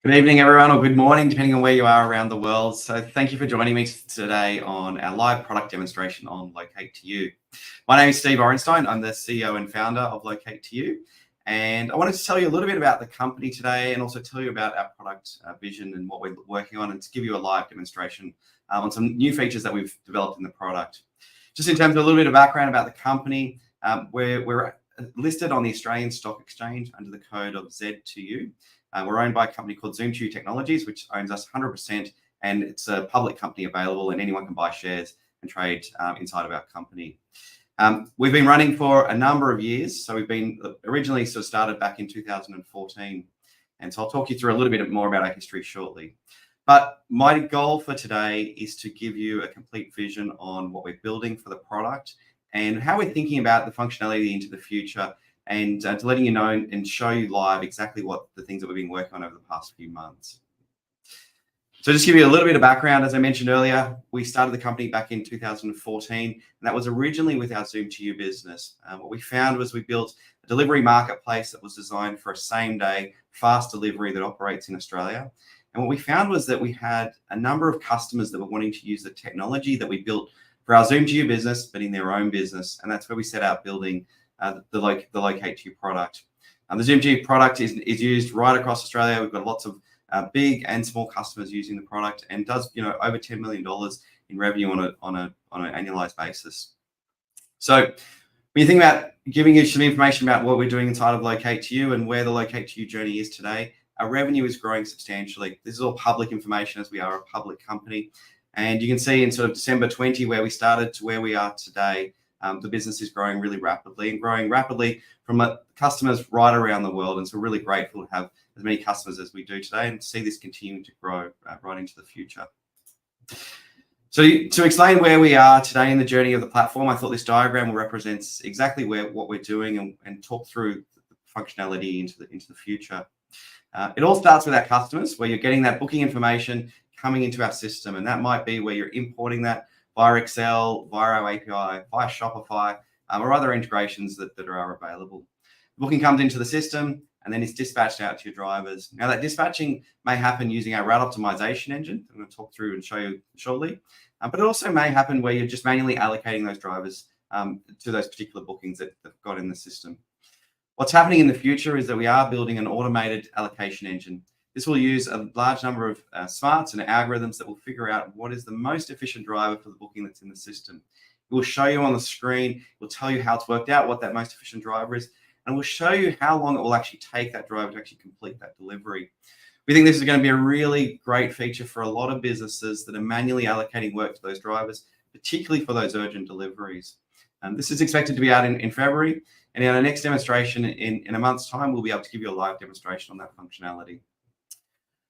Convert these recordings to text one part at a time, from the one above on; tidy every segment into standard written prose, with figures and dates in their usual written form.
Good evening, everyone, or good morning, depending on where you are around the world. So thank you for joining me today on our live product demonstration on Locate2u. My name is Steve Orenstein. I'm the CEO and founder of Locate2u. And I wanted to tell you a little bit about the company today and also tell you about our product vision and what we're working on, and to give you a live demonstration on some new features that we've developed in the product. Just in terms of a little bit of background about the company, we're listed on the Australian Stock Exchange under the code of Z2U. We're owned by a company called Locate2u Technologies, which owns us 100%, and it's a public company available, and anyone can buy shares and trade inside of our company. We've been running for a number of years, so we've been originally started back in 2014, and so I'll talk you through a little bit more about our history shortly. But my goal for today is to give you a complete vision on what we're building for the product and how we're thinking about the functionality into the future, and to letting you know and show you live exactly what the things that we've been working on over the past few months. So just give you a little bit of background. As I mentioned earlier, we started the company back in 2014, and that was originally with our Zoom2u business. What we found was we built a delivery marketplace that was designed for a same-day fast delivery that operates in Australia. And what we found was that we had a number of customers that were wanting to use the technology that we built for our Zoom2u business, but in their own business. And that's where we set out building the Locate2u product. The Zoom2u product is used right across Australia. We've got lots of big and small customers using the product, and does over $10 million in revenue on an annualized basis. So when you think about giving you some information about what we're doing inside of Locate2u and where the Locate2u journey is today, our revenue is growing substantially. This is all public information, as we are a public company. And you can see in December 20, where we started, to where we are today. The business is growing really rapidly, and growing rapidly from customers right around the world. And so we're really grateful to have as many customers as we do today, and see this continuing to grow right into the future. So to explain where we are today in the journey of the platform, I thought this diagram represents exactly what we're doing, and talk through the functionality into the future. It all starts with our customers, where you're getting that booking information coming into our system, and that might be where you're importing that via Excel, via our API, via Shopify, or other integrations that are available. The booking comes into the system, and then it's dispatched out to your drivers. Now, that dispatching may happen using our route optimization engine I'm going to talk through and show you shortly, but it also may happen where you're just manually allocating those drivers to those particular bookings that they've got in the system. What's happening in the future is that we are building an automated allocation engine. This will use a large number of smarts and algorithms that will figure out what is the most efficient driver for the booking that's in the system. It will show you on the screen, it will tell you how it's worked out, what that most efficient driver is, and we'll show you how long it will actually take that driver to actually complete that delivery. We think this is going to be a really great feature for a lot of businesses that are manually allocating work to those drivers, particularly for those urgent deliveries. This is expected to be out in February, and in our next demonstration in a month's time, we'll be able to give you a live demonstration on that functionality.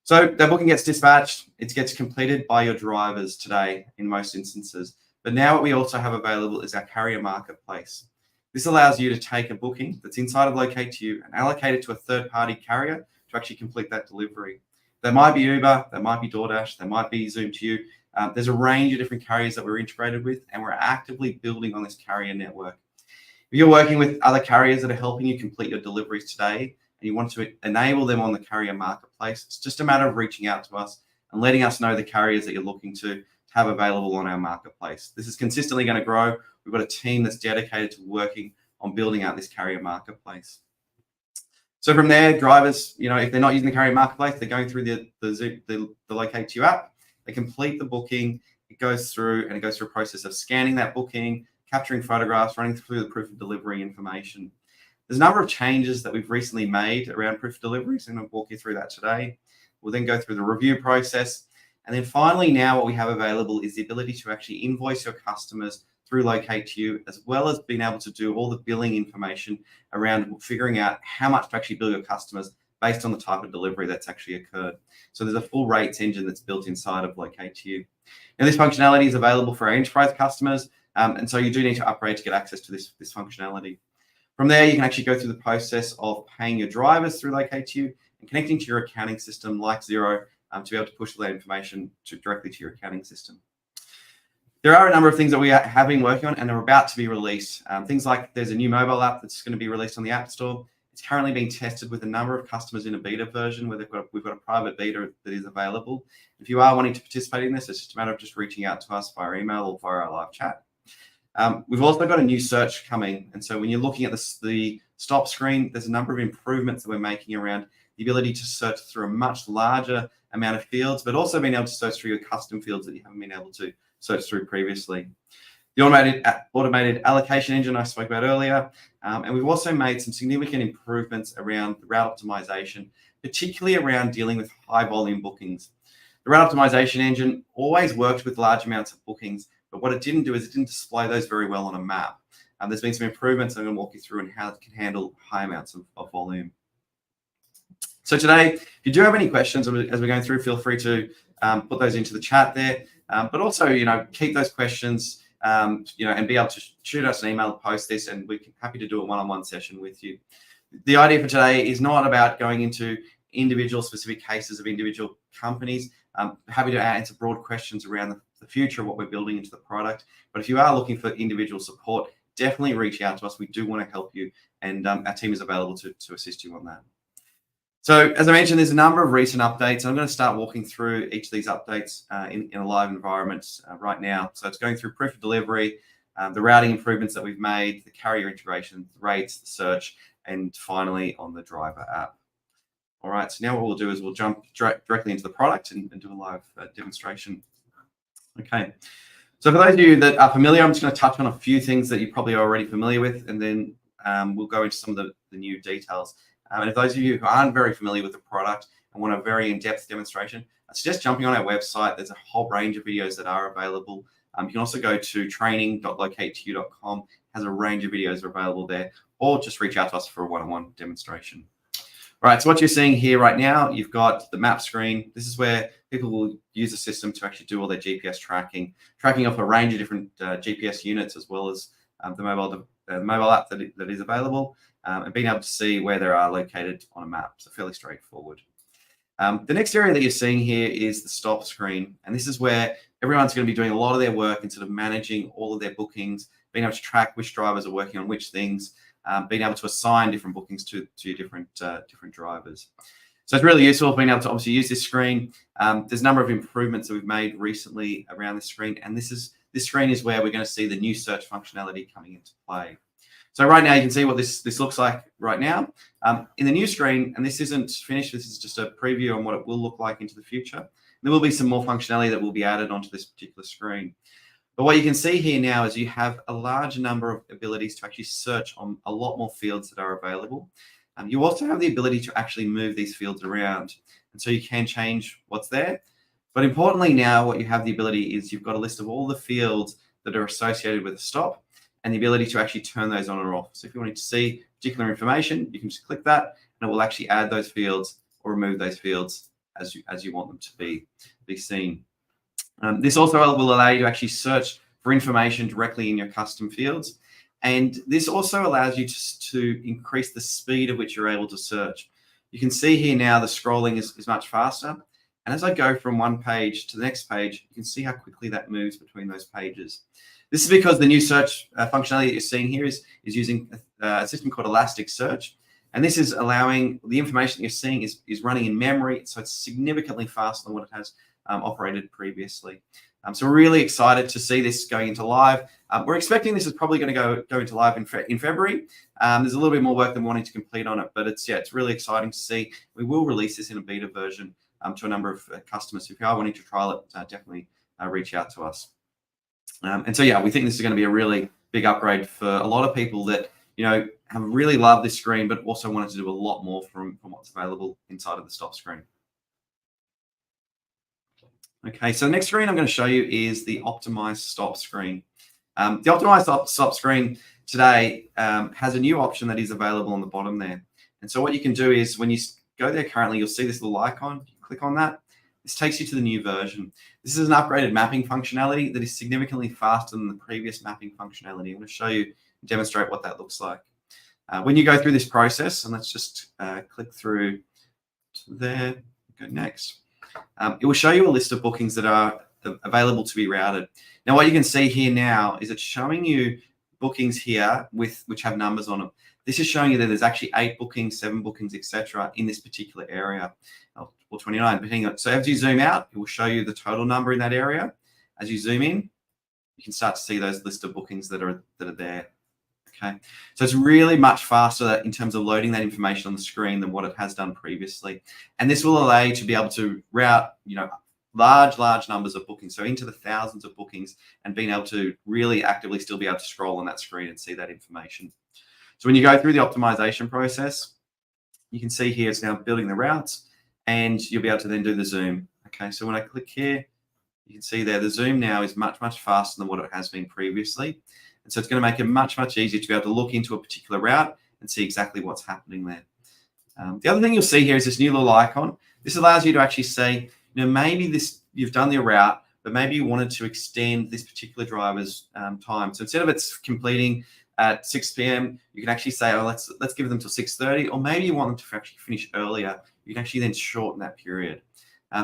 So that booking gets dispatched, it gets completed by your drivers today in most instances. But now what we also have available is our carrier marketplace. This allows you to take a booking that's inside of Locate2u and allocate it to a third-party carrier to actually complete that delivery. That might be Uber, that might be DoorDash, that might be Zoom2u. There's a range of different carriers that we're integrated with, and we're actively building on this carrier network. If you're working with other carriers that are helping you complete your deliveries today, and you want to enable them on the carrier marketplace, it's just a matter of reaching out to us and letting us know the carriers that you're looking to have available on our marketplace. This is consistently going to grow. We've got a team that's dedicated to working on building out this carrier marketplace. So from there, drivers, if they're not using the carrier marketplace, they're going through the Locate2u app, they complete the booking, it goes through a process of scanning that booking, capturing photographs, running through the proof of delivery information. There's a number of changes that we've recently made around proof of delivery, so I'm going to walk you through that today. We'll then go through the review process. And then finally, now what we have available is the ability to actually invoice your customers through Locate2u, as well as being able to do all the billing information around figuring out how much to actually bill your customers based on the type of delivery that's actually occurred. So there's a full rates engine that's built inside of Locate2u. Now, this functionality is available for our enterprise customers, and so you do need to upgrade to get access to this functionality. From there, you can actually go through the process of paying your drivers through Locate2u and connecting to your accounting system like Xero to be able to push that information directly to your accounting system. There are a number of things that we have been working on and are about to be released. Things like there's a new mobile app that's going to be released on the App Store. It's currently being tested with a number of customers in a beta version where we've got a private beta that is available. If you are wanting to participate in this, it's just a matter of just reaching out to us via email or via our live chat. We've also got a new search coming. And so when you're looking at the stop screen, there's a number of improvements that we're making around the ability to search through a much larger amount of fields, but also being able to search through your custom fields that you haven't been able to search through previously. The automated allocation engine I spoke about earlier. And we've also made some significant improvements around the route optimization, particularly around dealing with high volume bookings. The route optimization engine always worked with large amounts of bookings, but what it didn't do is it didn't display those very well on a map. There's been some improvements I'm going to walk you through and how it can handle high amounts of volume. So today, if you do have any questions as we're going through, feel free to put those into the chat there. But also, keep those questions, and be able to shoot us an email, post this, and we're happy to do a one-on-one session with you. The idea for today is not about going into individual specific cases of individual companies. I'm happy to answer broad questions around the future of what we're building into the product. But if you are looking for individual support, definitely reach out to us. We do want to help you, and our team is available to assist you on that. So as I mentioned, there's a number of recent updates. I'm going to start walking through each of these updates in a live environment right now. So it's going through proof of delivery, the routing improvements that we've made, the carrier integration, the rates, the search, and finally on the driver app. All right, so now what we'll do is we'll jump directly into the product and do a live demonstration. Okay, so for those of you that are familiar, I'm just going to touch on a few things that you're probably already familiar with, and then we'll go into some of the new details. And if those of you who aren't very familiar with the product and want a very in-depth demonstration, I suggest jumping on our website. There's a whole range of videos that are available. You can also go to training.locate2u.com. It has a range of videos available there, or just reach out to us for a one-on-one demonstration. All right, so what you're seeing here right now, you've got the map screen. This is where people will use the system to actually do all their GPS tracking off a range of different GPS units, as well as the mobile app that is available, and being able to see where they are located on a map. So fairly straightforward. The next area that you're seeing here is the stop screen. And this is where everyone's going to be doing a lot of their work in sort of managing all of their bookings, being able to track which drivers are working on which things, being able to assign different bookings to different drivers. So it's really useful being able to obviously use this screen. There's a number of improvements that we've made recently around this screen. And this screen is where we're going to see the new search functionality coming into play. So right now you can see what this looks like right now. In the new screen, and this isn't finished, this is just a preview on what it will look like into the future. There will be some more functionality that will be added onto this particular screen. But what you can see here now is you have a large number of abilities to actually search on a lot more fields that are available. You also have the ability to actually move these fields around. And so you can change what's there. But importantly now, what you have the ability is you've got a list of all the fields that are associated with a stop, and the ability to actually turn those on or off. So if you wanted to see particular information, you can just click that, and it will actually add those fields or remove those fields as you want them to be seen. This also will allow you to actually search for information directly in your custom fields. And this also allows you to increase the speed at which you're able to search. You can see here now the scrolling is much faster. And as I go from one page to the next page, you can see how quickly that moves between those pages. This is because the new search functionality that you're seeing here is using a system called Elasticsearch. And this is allowing the information that you're seeing is running in memory. So it's significantly faster than what it has operated previously. So we're really excited to see this going into live. We're expecting this is probably going to go into live in February. There's a little bit more work than wanting to complete on it, but it's really exciting to see. We will release this in a beta version to a number of customers. So if you are wanting to trial it, definitely reach out to us. And so, we think this is going to be a really big upgrade for a lot of people that, have really loved this screen, but also wanted to do a lot more from what's available inside of the stop screen. Okay, so the next screen I'm going to show you is the optimized stop screen. The optimized stop screen today has a new option that is available on the bottom there. And so what you can do is when you go there currently, you'll see this little icon. You click on that. This takes you to the new version. This is an upgraded mapping functionality that is significantly faster than the previous mapping functionality. I'm going to show you, demonstrate what that looks like. When you go through this process, and let's just click through to there, go next. It will show you a list of bookings that are available to be routed. Now, what you can see here now is it's showing you bookings here which have numbers on them. this is showing you that there's actually 8 bookings, 7 bookings, etc. in this particular area, or 29, depending on. So as you zoom out, it will show you the total number in that area. As you zoom in, you can start to see those list of bookings that are there. Okay, so it's really much faster in terms of loading that information on the screen than what it has done previously, and this will allow you to be able to route, large numbers of bookings, so into the thousands of bookings, and being able to really actively still be able to scroll on that screen and see that information. So when you go through the optimization process, you can see here it's now building the routes, and you'll be able to then do the zoom. Okay, so when I click here, you can see there the zoom now is much faster than what it has been previously. And so it's going to make it much easier to be able to look into a particular route and see exactly what's happening there. The other thing you'll see here is this new little icon. This allows you to actually say, maybe you've done the route, but maybe you wanted to extend this particular driver's time. So instead of it's completing at 6 p.m., you can actually say, oh, let's give them till 6:30, or maybe you want them to actually finish earlier. You can actually then shorten that period.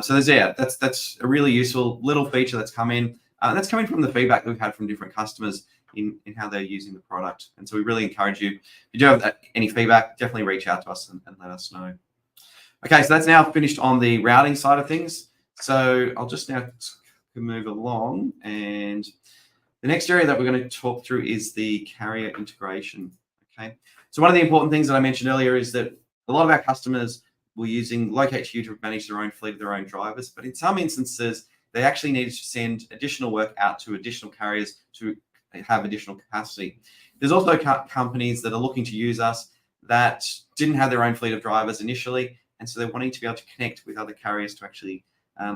So that's a really useful little feature that's come in. That's coming from the feedback that we've had from different customers in how they're using the product. And so we really encourage you, if you do have any feedback, definitely reach out to us and let us know. Okay, so that's now finished on the routing side of things. So I'll just now move along, and the next area that we're going to talk through is the carrier integration. Okay, so one of the important things that I mentioned earlier is that a lot of our customers were using Locate2u to manage their own fleet of their own drivers, but in some instances, they actually needed to send additional work out to additional carriers to have additional capacity. There's also companies that are looking to use us that didn't have their own fleet of drivers initially, and so they're wanting to be able to connect with other carriers to actually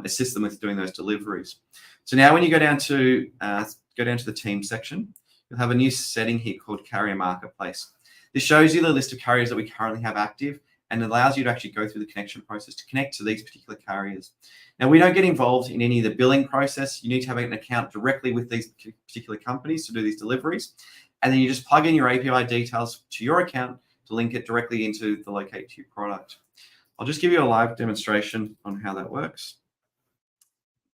assist them with doing those deliveries. So now when you go down to the team section, you'll have a new setting here called Carrier Marketplace. This shows you the list of carriers that we currently have active, and allows you to actually go through the connection process to connect to these particular carriers. Now, we don't get involved in any of the billing process. You need to have an account directly with these particular companies to do these deliveries. And then you just plug in your API details to your account to link it directly into the Locate2u product. I'll just give you a live demonstration on how that works.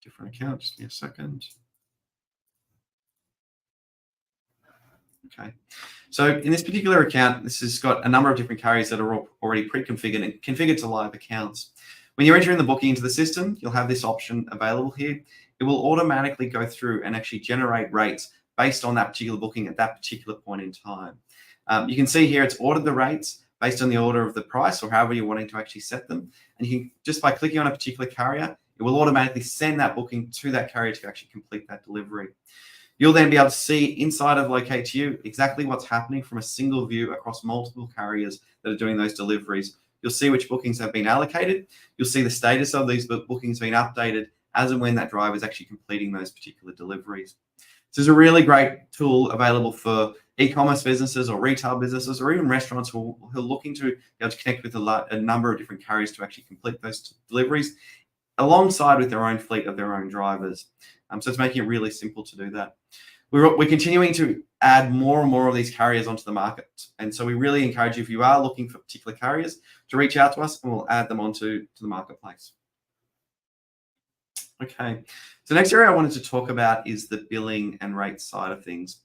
Different account, just give me a second. Okay, so in this particular account, this has got a number of different carriers that are already pre-configured and configured to live accounts. When you're entering the booking into the system, you'll have this option available here. It will automatically go through and actually generate rates based on that particular booking at that particular point in time. You can see here it's ordered the rates based on the order of the price, or however you're wanting to actually set them. And you can, just by clicking on a particular carrier, it will automatically send that booking to that carrier to actually complete that delivery. You'll then be able to see inside of Locate2u exactly what's happening from a single view across multiple carriers that are doing those deliveries. You'll see which bookings have been allocated. You'll see the status of these bookings being updated as and when that driver is actually completing those particular deliveries. This is a really great tool available for e-commerce businesses or retail businesses, or even restaurants who are looking to be able to connect with a number of different carriers to actually complete those deliveries alongside with their own fleet of their own drivers. So it's making it really simple to do that. We're continuing to add more and more of these carriers onto the market. And so we really encourage you, if you are looking for particular carriers, to reach out to us and we'll add them onto the marketplace. Okay, so the next area I wanted to talk about is the billing and rate side of things.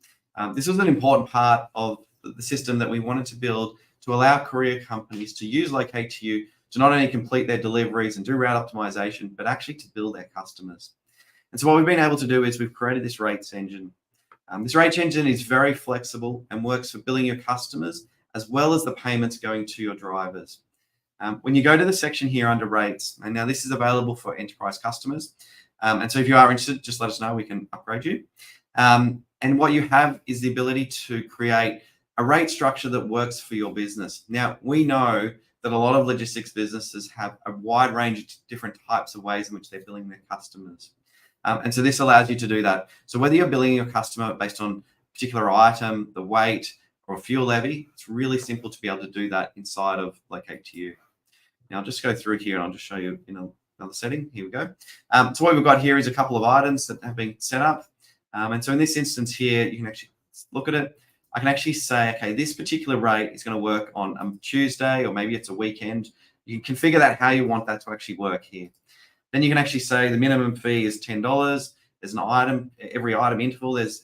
This was an important part of the system that we wanted to build to allow courier companies to use Locate2u to not only complete their deliveries and do route optimization, but actually to bill their customers. And so what we've been able to do is we've created this rates engine. This rates engine is very flexible and works for billing your customers as well as the payments going to your drivers. When you go to the section here under rates, and now this is available for enterprise customers. And so if you are interested, just let us know, we can upgrade you. And what you have is the ability to create a rate structure that works for your business. Now, we know that a lot of logistics businesses have a wide range of different types of ways in which they're billing their customers. And so this allows you to do that. So whether you're billing your customer based on a particular item, the weight, or a fuel levy, it's really simple to be able to do that inside of Locate2u. Now I'll just go through here and I'll just show you in another setting. Here we go. So what we've got here is a couple of items that have been set up. And so in this instance here, you can actually look at it. I can actually say, okay, this particular rate is going to work on a Tuesday, or maybe it's a weekend. You can configure that how you want that to actually work here. Then you can actually say the minimum fee is $10. There's an item, every item interval, there's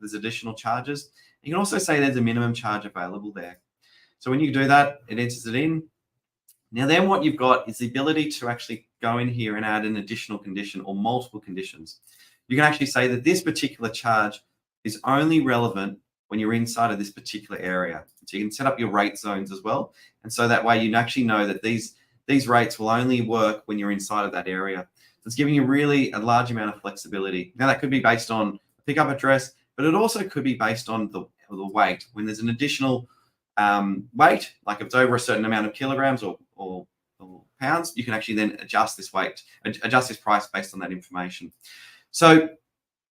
additional charges. You can also say there's a minimum charge available there. So when you do that, it enters it in. Now then what you've got is the ability to actually go in here and add an additional condition or multiple conditions. You can actually say that this particular charge is only relevant when you're inside of this particular area. So you can set up your rate zones as well. And so that way you actually know that these rates will only work when you're inside of that area. So it's giving you really a large amount of flexibility. Now that could be based on a pickup address, but it also could be based on the weight. When there's an additional weight, like if it's over a certain amount of kilograms or pounds, you can actually then adjust this price based on that information. So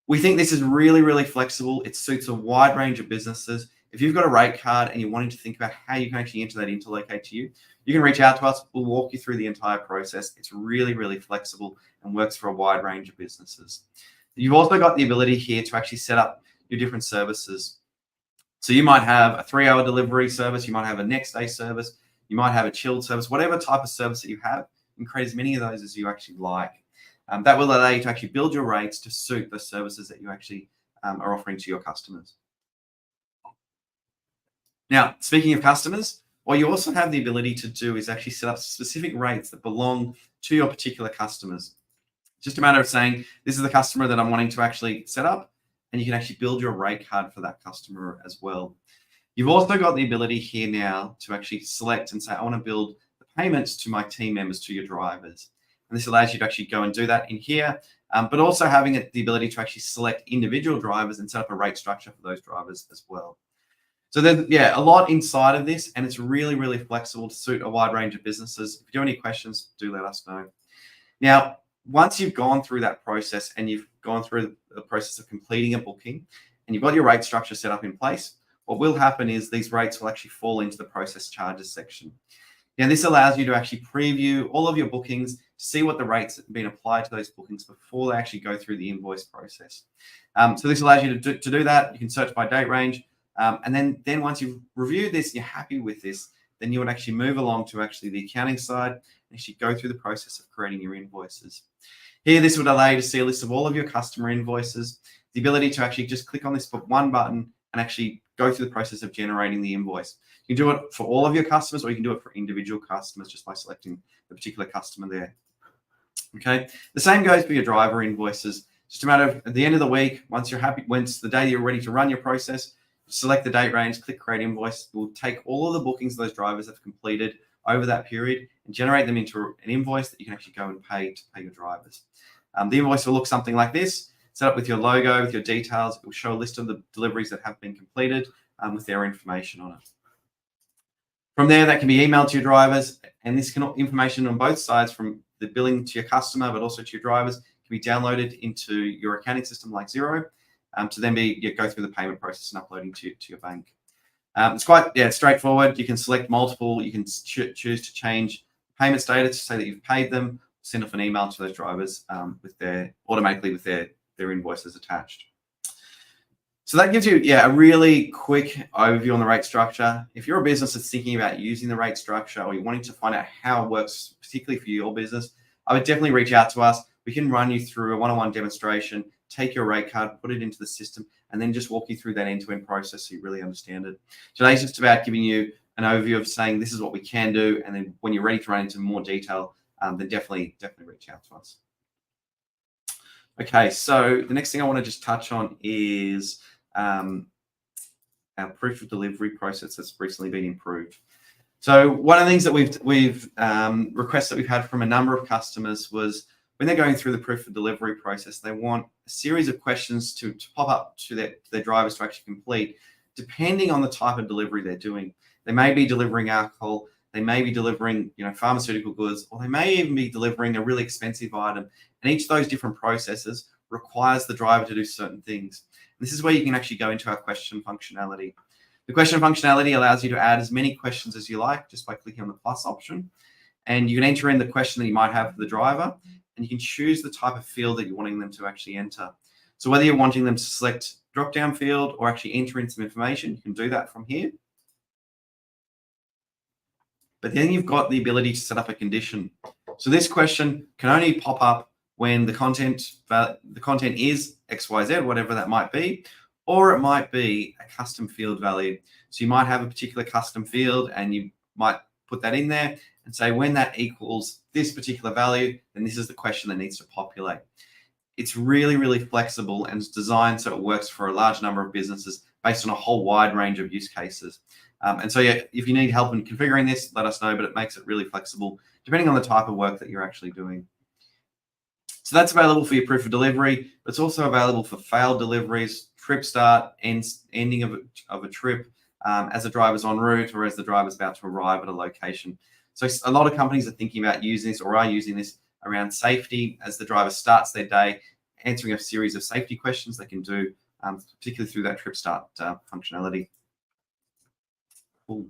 we think this is really, really flexible. It suits a wide range of businesses. If you've got a rate card and you're wanting to think about how you can actually enter that into Locate2u, you can reach out to us. We'll walk you through the entire process. It's really, really flexible and works for a wide range of businesses. You've also got the ability here to actually set up your different services. So you might have a 3-hour delivery service. You might have a next day service. You might have a chilled service, whatever type of service that you have. You can create as many of those as you actually like. That will allow you to actually build your rates to suit the services that you actually are offering to your customers. Now, speaking of customers, what you also have the ability to do is actually set up specific rates that belong to your particular customers. It's just a matter of saying, this is the customer that I'm wanting to actually set up, and you can actually build your rate card for that customer as well. You've also got the ability here now to actually select and say, I want to build the payments to my team members, to your drivers. And this allows you to actually go and do that in here, but also having the ability to actually select individual drivers and set up a rate structure for those drivers as well. So there's, a lot inside of this, and it's really, really flexible to suit a wide range of businesses. If you have any questions, do let us know. Now, once you've gone through that process and you've gone through the process of completing a booking and you've got your rate structure set up in place, what will happen is these rates will actually fall into the process charges section. Now, this allows you to actually preview all of your bookings to see what the rates have been applied to those bookings before they actually go through the invoice process. So this allows you to do that. You can search by date range. And then once you've reviewed this, you're happy with this, then you would actually move along to actually the accounting side and actually go through the process of creating your invoices. Here, this would allow you to see a list of all of your customer invoices, the ability to actually just click on this one button and actually go through the process of generating the invoice. You can do it for all of your customers, or you can do it for individual customers just by selecting the particular customer there. Okay, the same goes for your driver invoices. Just a matter of at the end of the week, once you're happy, once the day you're ready to run your process, select the date range, click create invoice. We'll take all of the bookings those drivers have completed over that period and generate them into an invoice that you can actually go and pay your drivers. The invoice will look something like this, set up with your logo, with your details. It will show a list of the deliveries that have been completed with their information on it. From there, that can be emailed to your drivers, and this information on both sides, from the billing to your customer, but also to your drivers, can be downloaded into your accounting system like Xero, to then go through the payment process and uploading to your bank. It's quite straightforward. You can select multiple. You can choose to change payment status to say that you've paid them, send off an email to those drivers automatically with their invoices attached. So that gives you a really quick overview on the rate structure. If you're a business that's thinking about using the rate structure, or you're wanting to find out how it works, particularly for your business, I would definitely reach out to us. We can run you through a one-on-one demonstration, take your rate card, put it into the system, and then just walk you through that end-to-end process so you really understand it. Today's just about giving you an overview of saying this is what we can do, and then when you're ready to run into more detail, then definitely reach out to us. Okay, so the next thing I want to just touch on is our proof of delivery process that's recently been improved. So one of the things that we've requests that we've had from a number of customers was, when they're going through the proof of delivery process, they want a series of questions to pop up to their drivers to actually complete, depending on the type of delivery they're doing. They may be delivering alcohol, they may be delivering pharmaceutical goods, or they may even be delivering a really expensive item. And each of those different processes requires the driver to do certain things. And this is where you can actually go into our question functionality. The question functionality allows you to add as many questions as you like just by clicking on the plus option. And you can enter in the question that you might have for the driver, and you can choose the type of field that you're wanting them to actually enter. So whether you're wanting them to select drop-down field or actually enter in some information, you can do that from here. But then you've got the ability to set up a condition. So this question can only pop up when the content is XYZ, whatever that might be, or it might be a custom field value. So you might have a particular custom field and you might put that in there and say, when that equals this particular value, then this is the question that needs to populate. It's really, really flexible and it's designed so it works for a large number of businesses based on a whole wide range of use cases. And so, yeah, if you need help in configuring this, let us know, but it makes it really flexible depending on the type of work that you're actually doing. So that's available for your proof of delivery, but it's also available for failed deliveries, trip start, ending of a trip, as the driver's en route or as the driver's about to arrive at a location. So a lot of companies are thinking about using this or are using this around safety as the driver starts their day, answering a series of safety questions they can do, particularly through that trip start functionality. Cool.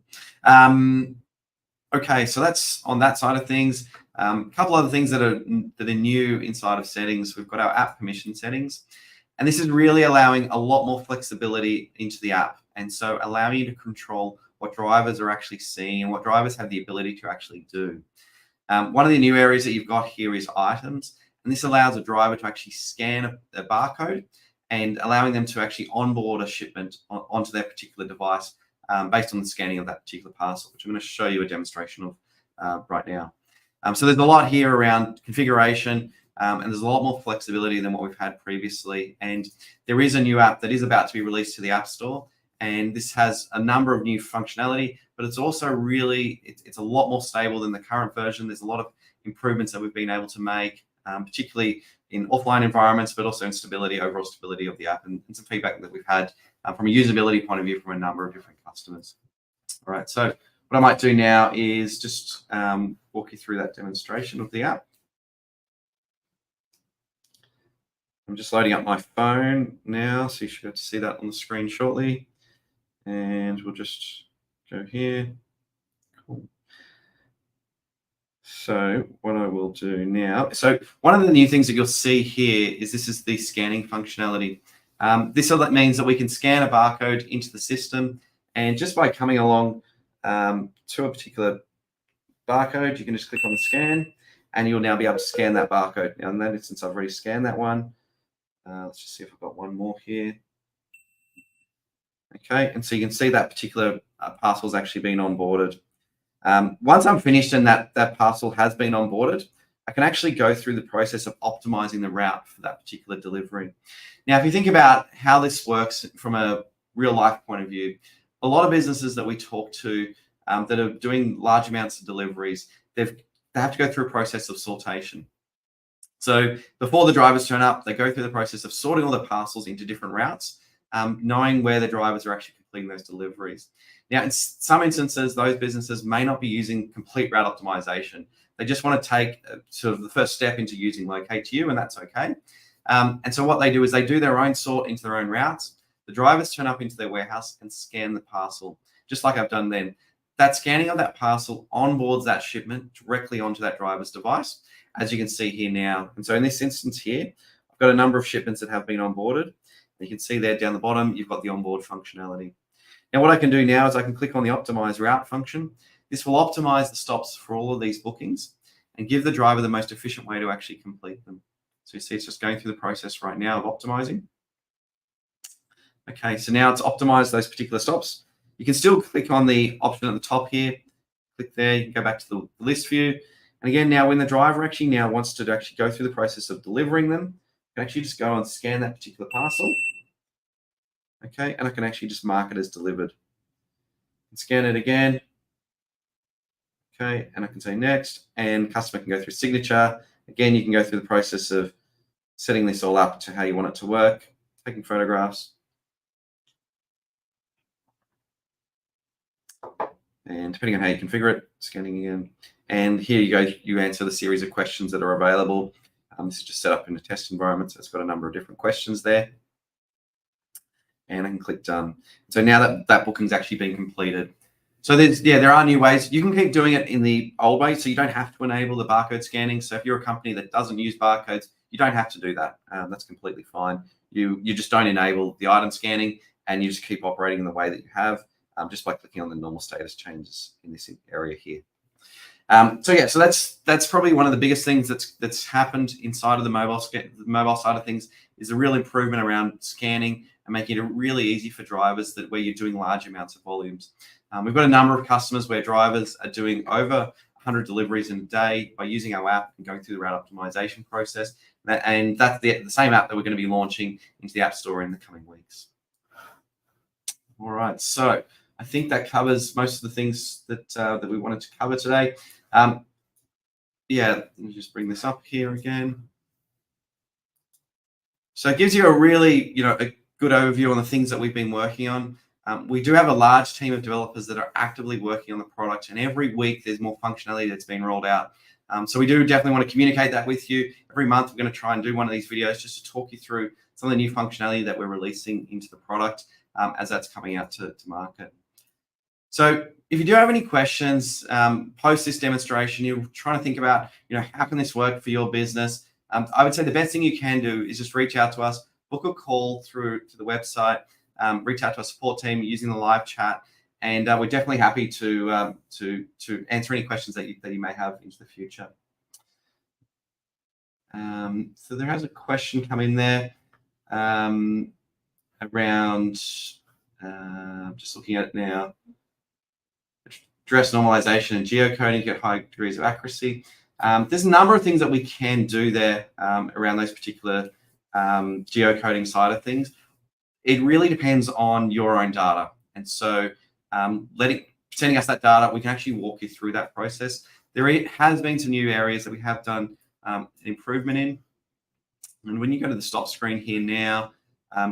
Okay, so that's on that side of things. A couple other things that are new inside of settings. We've got our app permission settings, and this is really allowing a lot more flexibility into the app, and so allowing you to control what drivers are actually seeing and what drivers have the ability to actually do. One of the new areas that you've got here is items, and this allows a driver to actually scan a barcode and allowing them to actually onboard a shipment onto their particular device based on the scanning of that particular parcel, which I'm going to show you a demonstration of right now. So there's a lot here around configuration, and there's a lot more flexibility than what we've had previously. And there is a new app that is about to be released to the App Store, and this has a number of new functionality, but it's also really, it's a lot more stable than the current version. There's a lot of improvements that we've been able to make, particularly in offline environments, but also in stability, overall stability of the app, and some feedback that we've had from a usability point of view from a number of different customers. All right, so what I might do now is just walk you through that demonstration of the app. I'm just loading up my phone now, so you should be able to see that on the screen shortly. And we'll just go here. Cool. So what I will do now, so one of the new things that you'll see here is this is the scanning functionality. This means that we can scan a barcode into the system, and just by coming along to a particular barcode, you can just click on the scan, and you'll now be able to scan that barcode. Now, in that instance, I've already scanned that one. Let's just see if I've got one more here. Okay, and so you can see that particular parcel has actually been onboarded. Once I'm finished and that parcel has been onboarded, I can actually go through the process of optimizing the route for that particular delivery. Now, if you think about how this works from a real life point of view, a lot of businesses that we talk to that are doing large amounts of deliveries, they have to go through a process of sortation. So before the drivers turn up, they go through the process of sorting all the parcels into different routes, knowing where the drivers are actually completing those deliveries. Now, in some instances, those businesses may not be using complete route optimization. They just want to take sort of the first step into using Locate2u, and that's okay. And so what they do is they do their own sort into their own routes. The drivers turn up into their warehouse and scan the parcel, just like I've done then. That scanning of that parcel onboards that shipment directly onto that driver's device, as you can see here now. And so in this instance here, I've got a number of shipments that have been onboarded. You can see there down the bottom, you've got the onboard functionality. Now, what I can do now is I can click on the optimize route function. This will optimize the stops for all of these bookings and give the driver the most efficient way to actually complete them. So you see it's just going through the process right now of optimizing. Okay, so now it's optimized those particular stops. You can still click on the option at the top here. Click there, you can go back to the list view. And again, now when the driver actually now wants to actually go through the process of delivering them, you can actually just go and scan that particular parcel. Okay, and I can actually just mark it as delivered. And scan it again. Okay, and I can say next, and customer can go through signature. Again, you can go through the process of setting this all up to how you want it to work, taking photographs. And depending on how you configure it, scanning again. And here you go, you answer the series of questions that are available. This is just set up in a test environment, so it's got a number of different questions there. And I can click done. So now that booking's actually been completed. So there are new ways. You can keep doing it in the old way, so you don't have to enable the barcode scanning. So if you're a company that doesn't use barcodes, you don't have to do that. That's completely fine. You just don't enable the item scanning, and you just keep operating in the way that you have, just by clicking on the normal status changes in this area here. So that's probably one of the biggest things that's happened inside of the mobile side of things, is a real improvement around scanning and making it really easy for drivers where you're doing large amounts of volumes. We've got a number of customers where drivers are doing over 100 deliveries in a day by using our app and going through the route optimization process. And that's the same app that we're going to be launching into the App Store in the coming weeks. All right, so I think that covers most of the things that we wanted to cover today. Yeah, let me just bring this up here again. So it gives you a really, a good overview on the things that we've been working on. We do have a large team of developers that are actively working on the product, and every week there's more functionality that's been rolled out. So we do definitely want to communicate that with you. Every month we're going to try and do one of these videos just to talk you through some of the new functionality that we're releasing into the product as that's coming out to market. So if you do have any questions, post this demonstration, you're trying to think about, how can this work for your business? I would say the best thing you can do is just reach out to us, book a call through to the website, reach out to our support team using the live chat, and we're definitely happy to answer any questions that you may have into the future. So there has a question come in there around, just looking at it now, address normalization and geocoding to get high degrees of accuracy. There's a number of things that we can do there around those particular geocoding side of things. It really depends on your own data. And so sending us that data, we can actually walk you through that process. There has been some new areas that we have done an improvement in. And when you go to the stop screen here now,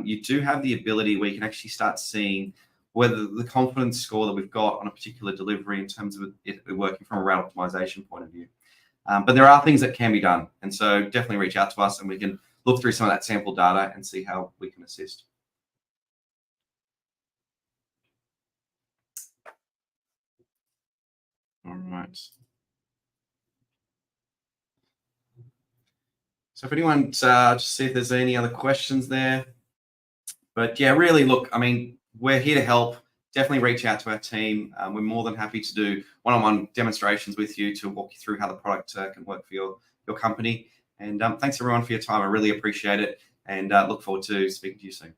you do have the ability where you can actually start seeing whether the confidence score that we've got on a particular delivery in terms of it working from a route optimization point of view. But there are things that can be done. And so definitely reach out to us and we can look through some of that sample data and see how we can assist. All right. So if anyone, just see if there's any other questions there. But yeah, really, look, I mean, we're here to help. Definitely reach out to our team. We're more than happy to do one-on-one demonstrations with you to walk you through how the product can work for your company. And thanks everyone for your time. I really appreciate it, and look forward to speaking to you soon.